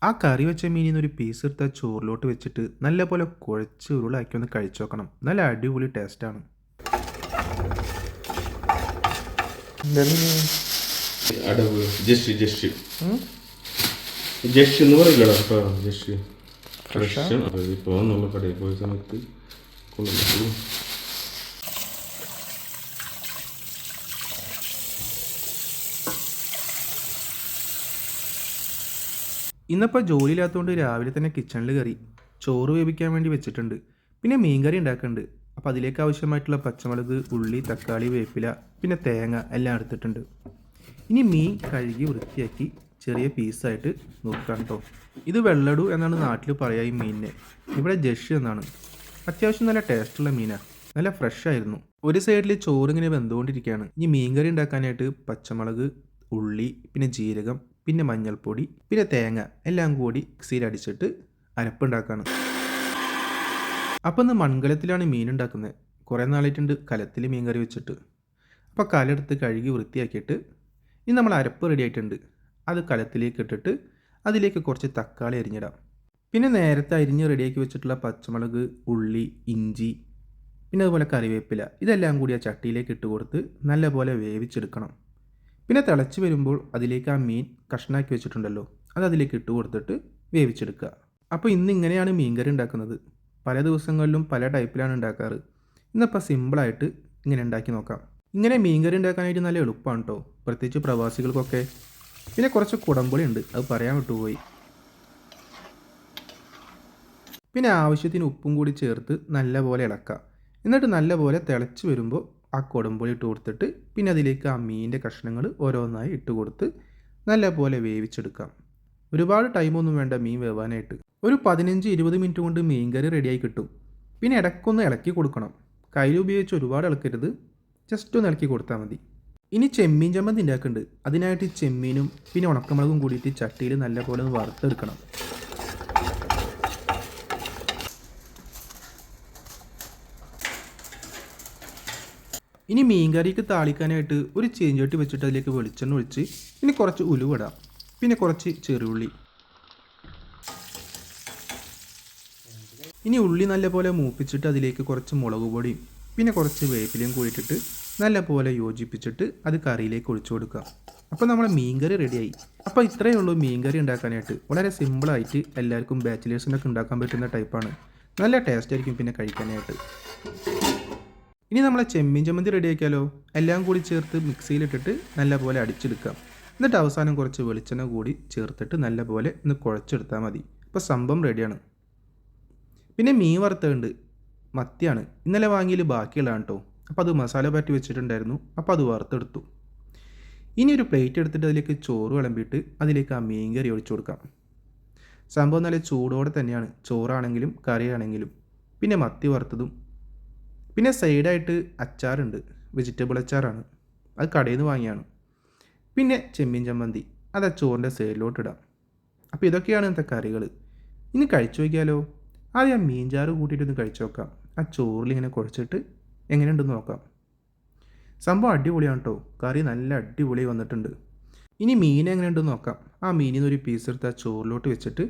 ആ കറി വെച്ച മീനിൽ നിന്ന് ഒരു പീസ് എടുത്ത ചോറിലോട്ട് വെച്ചിട്ട് നല്ലപോലെ കുഴച്ച് ഉരുളാക്കി ഒന്ന് കഴിച്ചു നോക്കണം. നല്ല അടിപൊളി ടേസ്റ്റാണ്. അടവ് ജസ്റ്റ് ജസ്റ്റ് ജസ്റ്റ് എന്ന് പറയില്ലടാ കേട്ടോ. ജസ്റ്റ് ഫ്രഷ് ഇപ്പോൾ നമ്മൾ കടയിൽ പോയ സമയത്ത് കൊണ്ടുവന്നിട്ട് ഇന്നിപ്പോൾ ജോലിയില്ലാത്തതുകൊണ്ട് രാവിലെ തന്നെ കിച്ചണിൽ കയറി ചോറ് വേവിക്കാൻ വേണ്ടി വെച്ചിട്ടുണ്ട്. പിന്നെ മീൻകറി ഉണ്ടാക്കുന്നുണ്ട്. അപ്പോൾ അതിലേക്ക് ആവശ്യമായിട്ടുള്ള പച്ചമുളക്, ഉള്ളി, തക്കാളി, വേപ്പില, പിന്നെ തേങ്ങ എല്ലാം എടുത്തിട്ടുണ്ട്. ഇനി മീൻ കഴുകി വൃത്തിയാക്കി ചെറിയ പീസായിട്ട് നുറുക്കാം കേട്ടോ. ഇത് വെള്ളടു എന്നാണ് നാട്ടിൽ പറയുക ഈ മീനിനെ. ഇവിടെ ജഷ് എന്നാണ്. അത്യാവശ്യം നല്ല ടേസ്റ്റുള്ള മീനാണ്. നല്ല ഫ്രഷ് ആയിരുന്നു. ഒരു സൈഡിൽ ചോറിങ്ങനെ വെന്തുകൊണ്ടിരിക്കുകയാണ്. ഇനി മീൻകറി ഉണ്ടാക്കാനായിട്ട് പച്ചമുളക്, ഉള്ളി, പിന്നെ ജീരകം, പിന്നെ മഞ്ഞൾപ്പൊടി, പിന്നെ തേങ്ങ എല്ലാം കൂടി മിക്സിയിൽ അടിച്ചിട്ട് അരപ്പുണ്ടാക്കുകയാണ്. അപ്പം ഇന്ന് മൺകലത്തിലാണ് മീൻ ഉണ്ടാക്കുന്നത്. കുറേ നാളായിട്ടുണ്ട് കലത്തിൽ മീൻ കറി വെച്ചിട്ട്. അപ്പോൾ കലെടുത്ത് കഴുകി വൃത്തിയാക്കിയിട്ട് ഇനി നമ്മൾ അരപ്പ് റെഡി ആയിട്ടുണ്ട്. അത് കലത്തിലേക്ക് ഇട്ടിട്ട് അതിലേക്ക് കുറച്ച് തക്കാളി അരിഞ്ഞിടാം. പിന്നെ നേരത്തെ അരിഞ്ഞ് റെഡിയാക്കി വെച്ചിട്ടുള്ള പച്ചമുളക്, ഉള്ളി, ഇഞ്ചി, പിന്നെ അതുപോലെ കറിവേപ്പില ഇതെല്ലാം കൂടി ആ ചട്ടിയിലേക്ക് ഇട്ട് കൊടുത്ത് നല്ലപോലെ വേവിച്ചെടുക്കണം. പിന്നെ തിളച്ച് വരുമ്പോൾ അതിലേക്ക് ആ മീൻ കഷ്ണാക്കി വെച്ചിട്ടുണ്ടല്ലോ അത് അതിലേക്ക് ഇട്ട് കൊടുത്തിട്ട് വേവിച്ചെടുക്കുക. അപ്പോൾ ഇന്ന് ഇങ്ങനെയാണ് മീൻകറി ഉണ്ടാക്കുന്നത്. പല ദിവസങ്ങളിലും പല ടൈപ്പിലാണ് ഉണ്ടാക്കാറ്. ഇന്നിപ്പോൾ സിമ്പിളായിട്ട് ഇങ്ങനെ ഉണ്ടാക്കി നോക്കാം. ഇങ്ങനെ മീൻകറി ഉണ്ടാക്കാനായിട്ട് നല്ല എളുപ്പമാണ് കേട്ടോ, പ്രത്യേകിച്ച് പ്രവാസികൾക്കൊക്കെ. പിന്നെ കുറച്ച് കുടംപുളി ഉണ്ട്, അത് പറയാൻ വിട്ടുപോയി. പിന്നെ ആവശ്യത്തിന് ഉപ്പും കൂടി ചേർത്ത് നല്ലപോലെ ഇളക്കുക. എന്നിട്ട് നല്ലപോലെ തിളച്ച് വരുമ്പോൾ ആ കുടംപുളി ഇട്ട് കൊടുത്തിട്ട് പിന്നെ അതിലേക്ക് ആ മീനിൻ്റെ കഷ്ണങ്ങൾ ഓരോന്നായി ഇട്ട് കൊടുത്ത് നല്ലപോലെ വേവിച്ചെടുക്കാം. ഒരുപാട് ടൈമൊന്നും വേണ്ട മീൻ വേവാനായിട്ട്. ഒരു 15-20 മിനിറ്റ് കൊണ്ട് മീൻ കറി റെഡിയായി കിട്ടും. പിന്നെ ഇടയ്ക്കൊന്ന് ഇളക്കി കൊടുക്കണം. കയ്യിൽ ഉപയോഗിച്ച് ഒരുപാട് ഇളക്കരുത്, ജസ്റ്റ് ഒന്ന് ഇളക്കി കൊടുത്താൽ മതി. ഇനി ചെമ്മീൻ ചമ്മന്തി ഉണ്ടാക്കുന്നുണ്ട്. അതിനായിട്ട് ചെമ്മീനും പിന്നെ ഉണക്കമുളകും കൂടിയിട്ട് ചട്ടിയിൽ നല്ലപോലെ ഒന്ന് വറുത്തെടുക്കണം. ഇനി മീൻകറിക്ക് താളിക്കാനായിട്ട് ഒരു ചീഞ്ചട്ടി വെച്ചിട്ട് അതിലേക്ക് വെളിച്ചെണ്ണ ഒഴിച്ച് ഇനി കുറച്ച് ഉലുവ, പിന്നെ കുറച്ച് ചെറുള്ളി. ഇനി ഉള്ളി നല്ലപോലെ മൂപ്പിച്ചിട്ട് അതിലേക്ക് കുറച്ച് മുളക് പൊടിയും പിന്നെ കുറച്ച് വേപ്പിലയും കൂടിയിട്ടിട്ട് നല്ലപോലെ യോജിപ്പിച്ചിട്ട് അത് കറിയിലേക്ക് ഒഴിച്ചു കൊടുക്കുക. അപ്പോൾ നമ്മുടെ മീൻകറി റെഡിയായി. അപ്പോൾ ഇത്രയേ ഉള്ളൂ മീൻകറി ഉണ്ടാക്കാനായിട്ട്. വളരെ സിമ്പിളായിട്ട് എല്ലാവർക്കും ബാച്ചിലേഴ്സിനൊക്കെ ഉണ്ടാക്കാൻ പറ്റുന്ന ടൈപ്പാണ്. നല്ല ടേസ്റ്റ് ആയിരിക്കും പിന്നെ കഴിക്കാനായിട്ട്. ഇനി നമ്മളെ ചെമ്മീൻ ചമ്മന്തി റെഡിയാക്കിയാലോ. എല്ലാം കൂടി ചേർത്ത് മിക്സിയിലിട്ടിട്ട് നല്ലപോലെ അടിച്ചെടുക്കാം. എന്നിട്ട് അവസാനം കുറച്ച് വെളിച്ചെണ്ണ കൂടി ചേർത്തിട്ട് നല്ലപോലെ ഒന്ന് കുഴച്ചെടുത്താൽ മതി. അപ്പോൾ സംഭവം റെഡിയാണ്. പിന്നെ മീൻ വറുത്തുണ്ട്, മത്തിയാണ്. ഇന്നലെ വാങ്ങിയതിൽ ബാക്കിയുള്ളതാണ് കേട്ടോ. അപ്പോൾ അത് മസാല പാറ്റി വെച്ചിട്ടുണ്ടായിരുന്നു, അപ്പോൾ അത് വറുത്തെടുത്തു. ഇനി ഒരു പ്ലേറ്റ് എടുത്തിട്ട് അതിലേക്ക് ചോറ് വിളമ്പിയിട്ട് അതിലേക്ക് ആ മീൻ കറി ഒഴിച്ചു കൊടുക്കാം. സംഭവം നല്ല ചൂടോടെ തന്നെയാണ്, ചോറാണെങ്കിലും കറിയാണെങ്കിലും. പിന്നെ മത്തി വറുത്തതും, പിന്നെ സൈഡായിട്ട് അച്ചാറുണ്ട്, വെജിറ്റബിൾ അച്ചാറാണ്, അത് കടയിൽ നിന്ന് വാങ്ങിയാണ്. പിന്നെ ചെമ്മീൻ ചമ്മന്തി, അത് ആ ചോറിൻ്റെ സൈഡിലോട്ട് ഇടാം. അപ്പോൾ ഇതൊക്കെയാണ് ഇന്നത്തെ കറികൾ. ഇനി കഴിച്ചു നോക്കിയാലോ. ആദ്യം ആ മീൻചാറ് കൂട്ടിയിട്ടൊന്ന് കഴിച്ചു നോക്കാം. ആ ചോറിലിങ്ങനെ കുഴച്ചിട്ട് എങ്ങനെയുണ്ടെന്ന് നോക്കാം. സംഭവം അടിപൊളിയാണ് കേട്ടോ, കറി നല്ല അടിപൊളി വന്നിട്ടുണ്ട്. ഇനി മീൻ എങ്ങനെയുണ്ടെന്ന് നോക്കാം. ആ മീനിൽ നിന്ന് ഒരു പീസ് എടുത്ത് ആ ചോറിലോട്ട് വെച്ചിട്ട്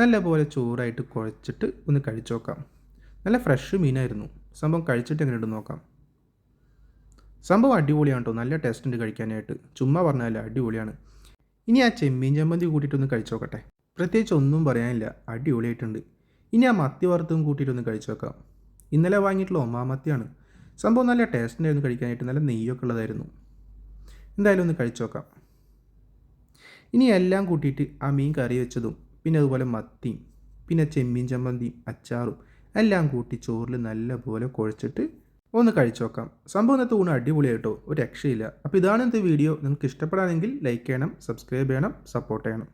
നല്ലപോലെ ചോറായിട്ട് കുഴച്ചിട്ട് ഒന്ന് കഴിച്ചു നോക്കാം. നല്ല ഫ്രഷ് മീനായിരുന്നു. സംഭവം കഴിച്ചിട്ട് എങ്ങനെയുണ്ടെന്ന് നോക്കാം. സംഭവം അടിപൊളിയാണ് കേട്ടോ, നല്ല ടേസ്റ്റ് ഉണ്ട് കഴിക്കാനായിട്ട്. ചുമ്മാ പറഞ്ഞാൽ അടിപൊളിയാണ്. ഇനി ആ ചെമ്മീൻ ചമ്മന്തി കൂട്ടിയിട്ടൊന്ന് കഴിച്ചു നോക്കട്ടെ. പ്രത്യേകിച്ച് ഒന്നും പറയാനില്ല, അടിപൊളിയായിട്ടുണ്ട്. ഇനി ആ മത്തി വറുത്തും കൂട്ടിയിട്ടൊന്ന് കഴിച്ചു നോക്കാം. ഇന്നലെ വാങ്ങിയിട്ടുള്ള ഒമാമത്തിയാണ്. സംഭവം നല്ല ടേസ്റ്റ് ഉണ്ടായിരുന്നു കഴിക്കാനായിട്ട്, നല്ല നെയ്യൊക്കെ ഉള്ളതായിരുന്നു. എന്തായാലും ഒന്ന് കഴിച്ചു നോക്കാം. ഇനി എല്ലാം കൂട്ടിയിട്ട് ആ മീൻ കറി വെച്ചതും പിന്നെ അതുപോലെ മത്തിയും പിന്നെ ചെമ്മീൻ ചമ്മന്തിയും അച്ചാറും എല്ലാം കൂട്ടി ചോറിൽ നല്ലപോലെ കുഴച്ചിട്ട് ഒന്ന് കഴിച്ചു നോക്കാം. സംഭവം ഇന്നത്തെ ഊണ് അടിപൊളിയായിട്ടോ, ഒരു രക്ഷയില്ല. അപ്പോൾ ഇതാണ് ഇന്നത്തെ വീഡിയോ. നിങ്ങൾക്ക് ഇഷ്ടപ്പെടുകയാണെങ്കിൽ ലൈക്ക് ചെയ്യണം, സബ്സ്ക്രൈബ് ചെയ്യണം, സപ്പോർട്ട് ചെയ്യണം.